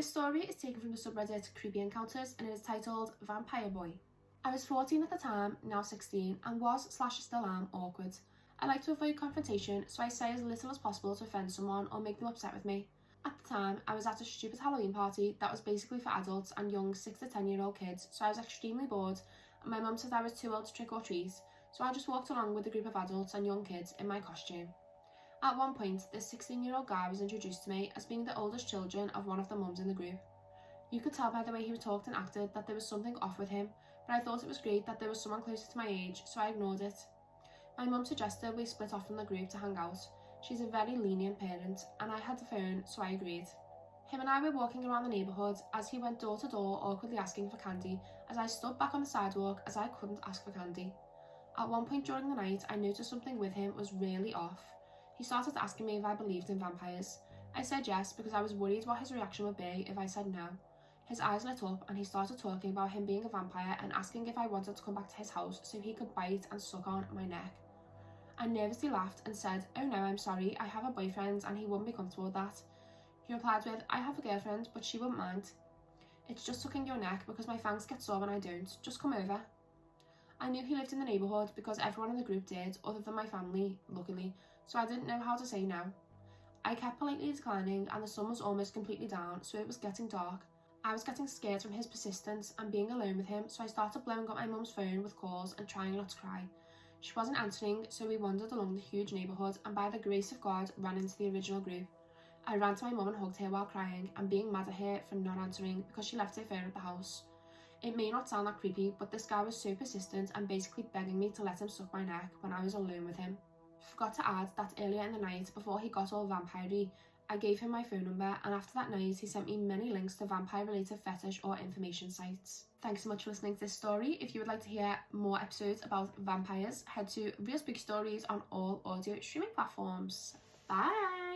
This story is taken from the subreddit Creepy Encounters and it is titled Vampire Boy. I was 14 at the time, now 16, and was/still am awkward. I like to avoid confrontation, so I say as little as possible to offend someone or make them upset with me. At the time, I was at a stupid Halloween party that was basically for adults and young 6 to 10-year-old kids, so I was extremely bored, and my mum said I was too old to trick or treat, so I just walked along with a group of adults and young kids in my costume. At one point, this 16-year-old guy was introduced to me as being the oldest children of one of the mums in the group. You could tell by the way he talked and acted that there was something off with him, but I thought it was great that there was someone closer to my age, so I ignored it. My mum suggested we split off from the group to hang out. She's a very lenient parent, and I had the phone, so I agreed. Him and I were walking around the neighbourhood as he went door to door awkwardly asking for candy, as I stood back on the sidewalk as I couldn't ask for candy. At one point during the night, I noticed something with him was really off. He started asking me if I believed in vampires. I said yes because I was worried what his reaction would be if I said no. His eyes lit up and he started talking about him being a vampire and asking if I wanted to come back to his house so he could bite and suck on my neck. I nervously laughed and said, "Oh no, I'm sorry, I have a boyfriend and he wouldn't be comfortable with that." He replied with, "I have a girlfriend, but she wouldn't mind. It's just sucking your neck because my fangs get sore when I don't. Just come over." I knew he lived in the neighbourhood because everyone in the group did, other than my family, luckily, so I didn't know how to say no. I kept politely declining and the sun was almost completely down, so it was getting dark. I was getting scared from his persistence and being alone with him, so I started blowing up my mum's phone with calls and trying not to cry. She wasn't answering, so we wandered along the huge neighbourhood and by the grace of God ran into the original group. I ran to my mum and hugged her while crying and being mad at her for not answering because she left her phone at the house. It may not sound that creepy, but this guy was so persistent and basically begging me to let him suck my neck when I was alone with him. Forgot to add that earlier in the night, before he got all vampire-y, I gave him my phone number, and after that night he sent me many links to vampire-related fetish or information sites. Thanks so much for listening to this story. If you would like to hear more episodes about vampires, head to Real Spooky Stories on all audio streaming platforms. Bye!